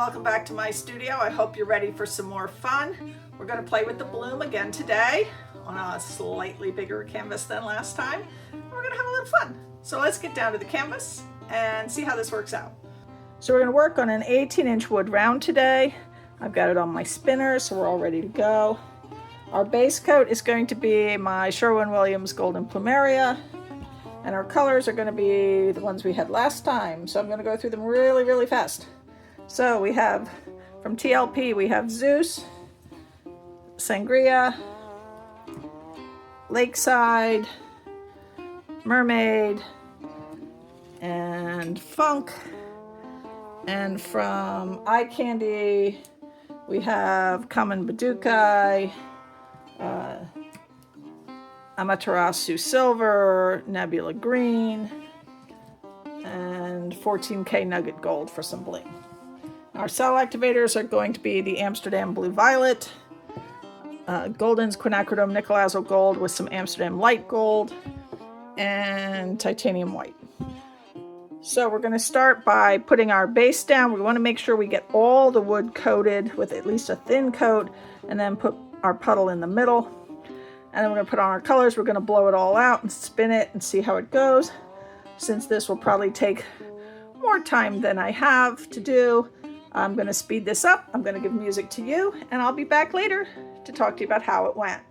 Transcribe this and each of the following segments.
welcome back to my studio. I hope you're ready for some more fun. We're going to play with the bloom again today on a slightly bigger canvas than last time. We're going to have a little fun. So let's get down to the canvas and see how this works out. So we're going to work on an 18-inch wood round today. I've got it on my spinner, so we're all ready to go. Our base coat is going to be my Sherwin Golden Plumeria, and our colors are going to be the ones we had last time. So I'm going to go through them really, really fast. So we have, from TLP, we have Zeus, Sangria, Lakeside, Mermaid, and Funk. And from Eye Candy, we have Kamenbudokai, Amaterasu Silver, Nebula Green, and 14K Nugget Gold for some bling. Our cell activators are going to be the Amsterdam Blue Violet, Golden's Quinacridone Nickel Azure Gold with some Amsterdam Light Gold, and Titanium White. So we're going to start by putting our base down. We want to make sure we get all the wood coated with at least a thin coat, and then put our puddle in the middle. And then we're going to put on our colors. We're going to blow it all out and spin it and see how it goes. Since this will probably take more time than I have to do, I'm going to speed this up. I'm going to give music to you, and I'll be back later to talk to you about how it went.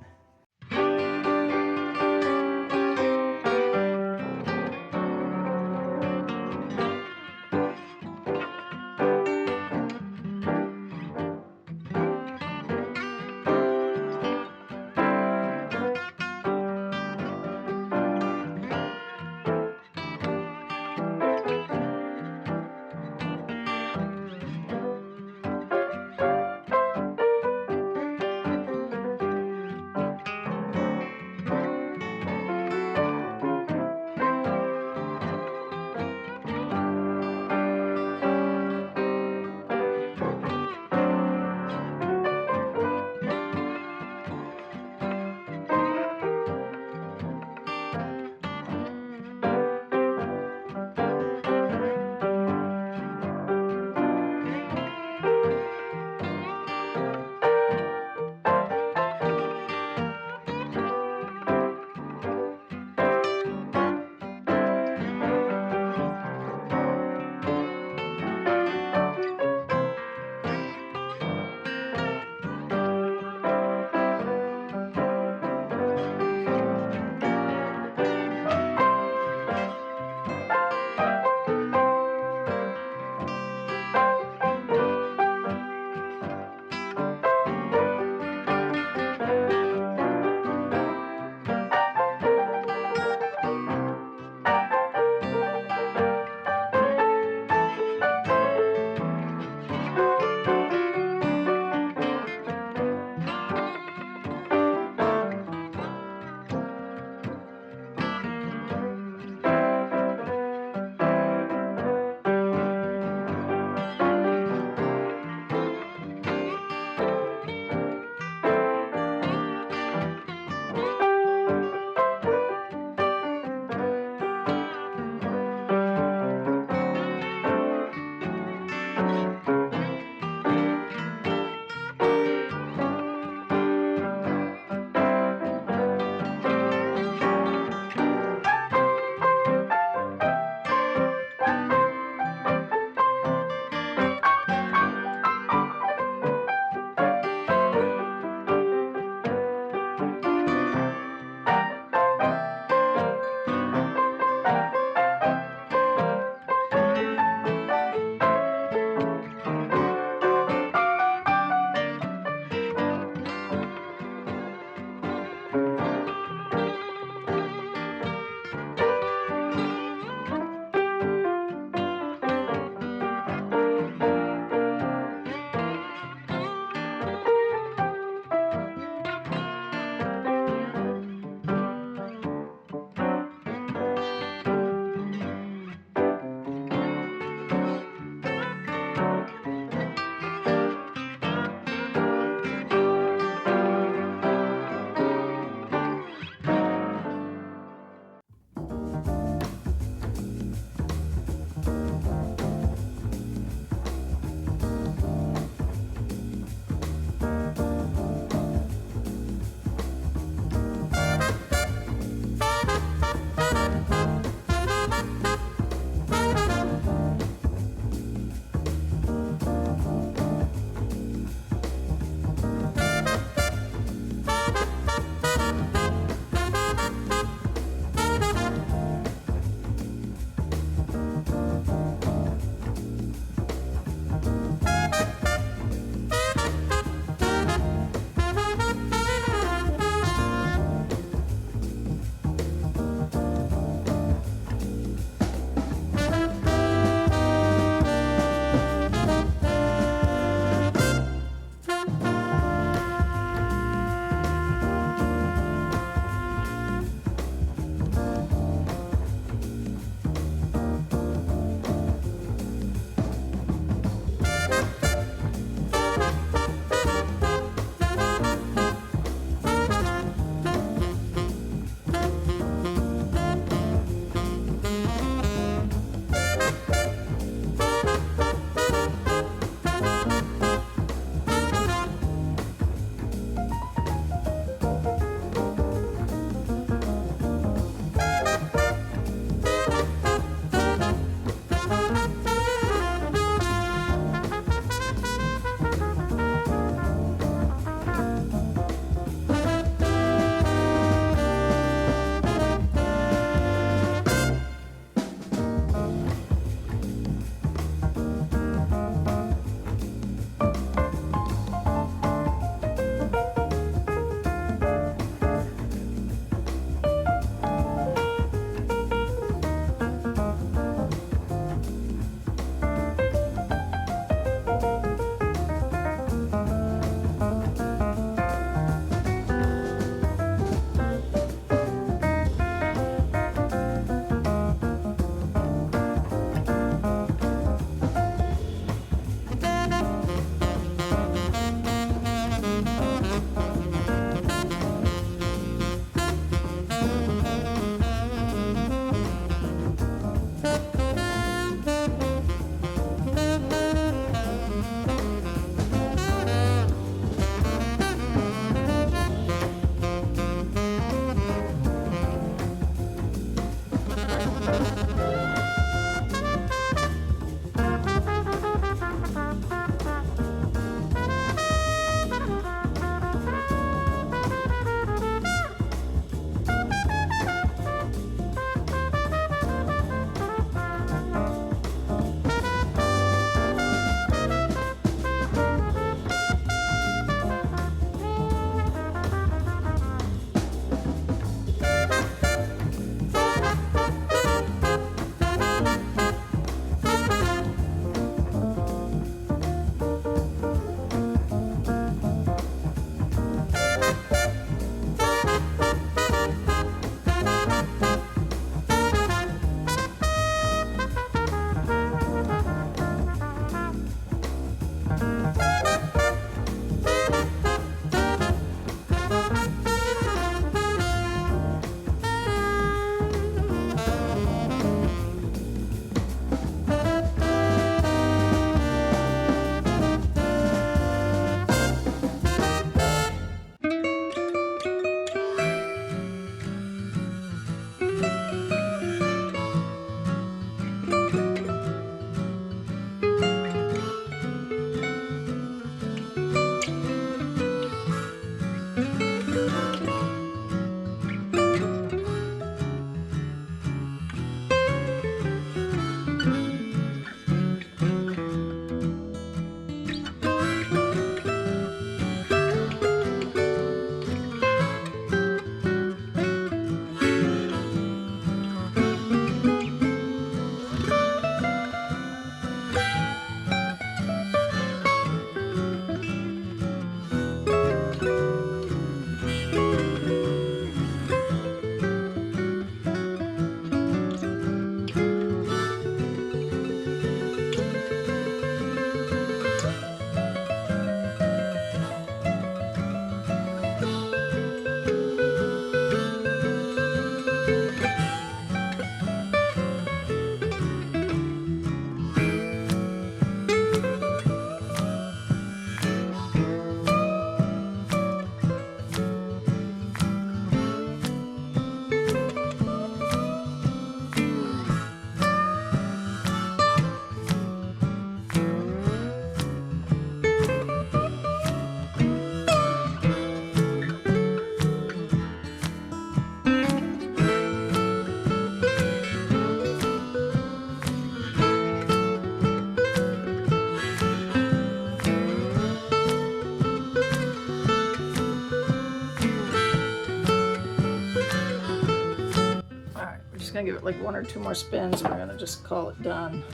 Gonna give it like 1 or 2 more spins and we're gonna just call it done.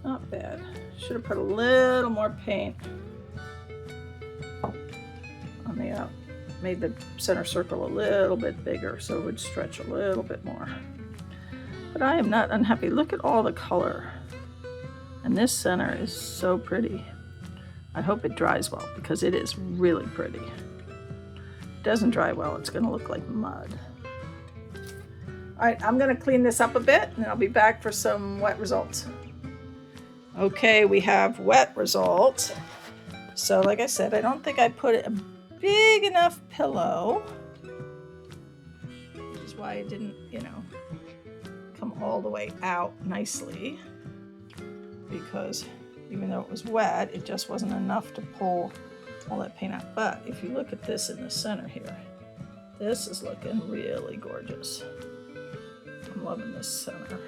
Not bad. Should have put a little more paint on the out. Made the center circle a little bit bigger so it would stretch a little bit more. But I am not unhappy. Look at all the color. And this center is so pretty. I hope it dries well because it is really pretty. If it doesn't dry well, it's gonna look like mud. All right, I'm gonna clean this up a bit and I'll be back for some wet results. Okay, we have wet results. So like I said, I don't think I put a big enough pillow, which is why it didn't, come all the way out nicely, because even though it was wet, it just wasn't enough to pull all that paint out. But if you look at this in the center here, this is looking really gorgeous. I'm loving this center.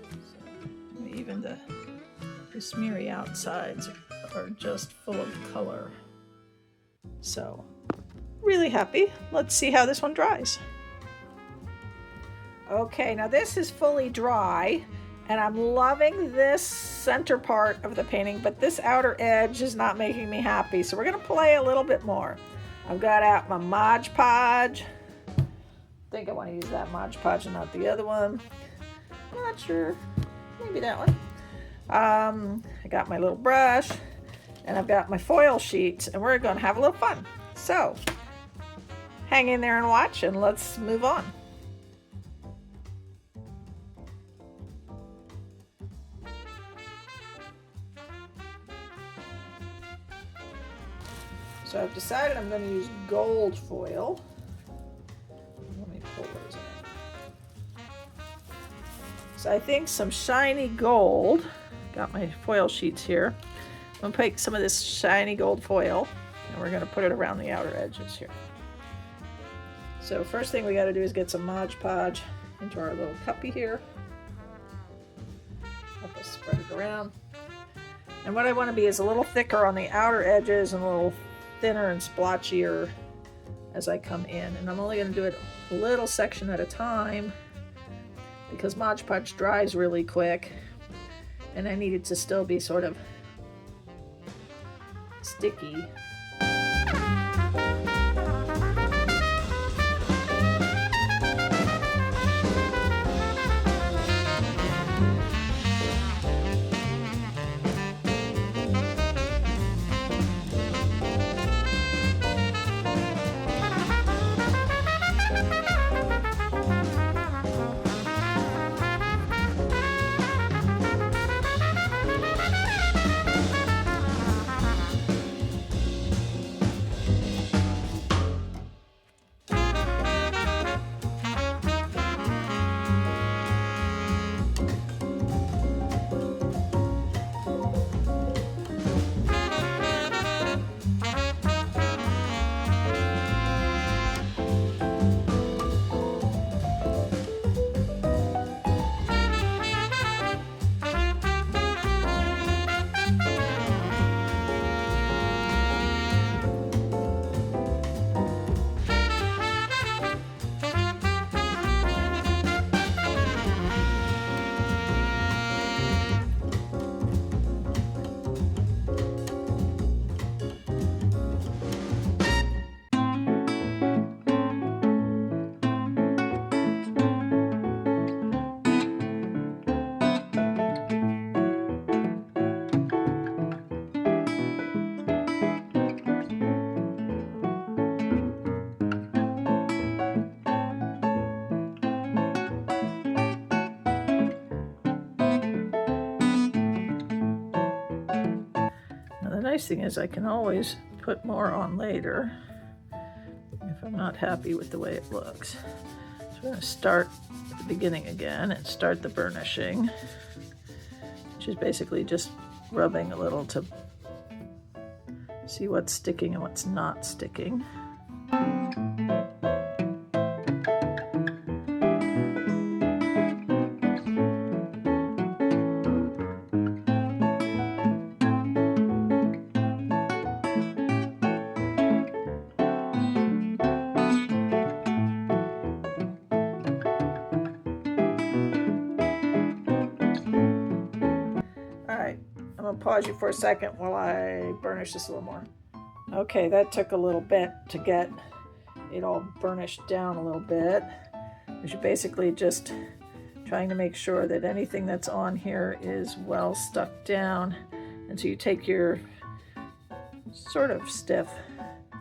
So, even the smeary outsides are just full of color. So, really happy. Let's see how this one dries. Okay, now this is fully dry, and I'm loving this center part of the painting, but this outer edge is not making me happy. So we're gonna play a little bit more. I've got out my Mod Podge. I think I want to use that Mod Podge and not the other one. Not sure. Maybe that one. I got my little brush, and I've got my foil sheets, and we're going to have a little fun. So, hang in there and watch, and let's move on. So I've decided I'm going to use gold foil. pull those in. So I think some shiny gold, got my foil sheets here. I'm going to take some of this shiny gold foil and we're going to put it around the outer edges here. So first thing we got to do is get some Mod Podge into our little cuppy here. Help us spread it around. And what I want to be is a little thicker on the outer edges and a little thinner and splotchier as I come in. And I'm only going to do it a little section at a time because Mod Podge dries really quick and I need it to still be sort of sticky. The nice thing is I can always put more on later if I'm not happy with the way it looks. So we're going to start at the beginning again and start the burnishing, which is basically just rubbing a little to see what's sticking and what's not sticking. Pause you for a second while I burnish this a little more. Okay, that took a little bit to get it all burnished down a little bit. You're basically just trying to make sure that anything that's on here is well stuck down. And so you take your sort of stiff,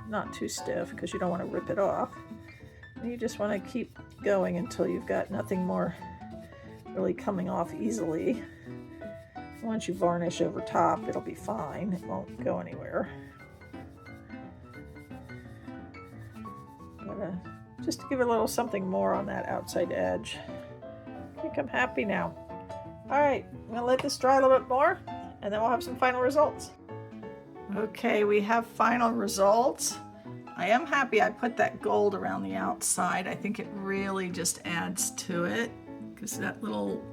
not too stiff because you don't want to rip it off. And you just want to keep going until you've got nothing more really coming off easily. Once you varnish over top, it'll be fine. It won't go anywhere. But, just to give it a little something more on that outside edge. I think I'm happy now. All right, I'm gonna let this dry a little bit more and then we'll have some final results. Okay, we have final results. I am happy I put that gold around the outside. I think it really just adds to it because that little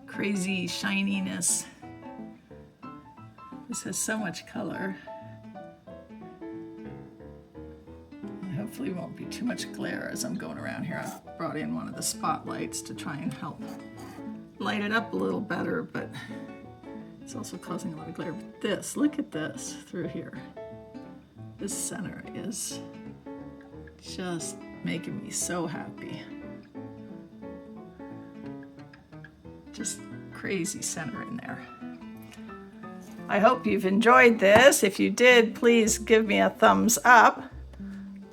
crazy shininess. This has so much color. And hopefully it won't be too much glare as I'm going around here. I brought in one of the spotlights to try and help light it up a little better, but it's also causing a lot of glare. But this, look at this through here. This center is just making me so happy. Just crazy center in there. I hope you've enjoyed this. If you did, please give me a thumbs up,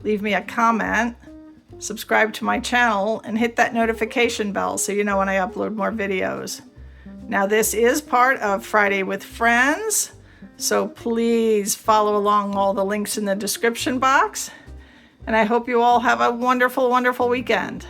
leave me a comment, subscribe to my channel, and hit that notification bell so you know when I upload more videos. Now this is part of Friday with Friends, so please follow along all the links in the description box. And I hope you all have a wonderful, wonderful weekend.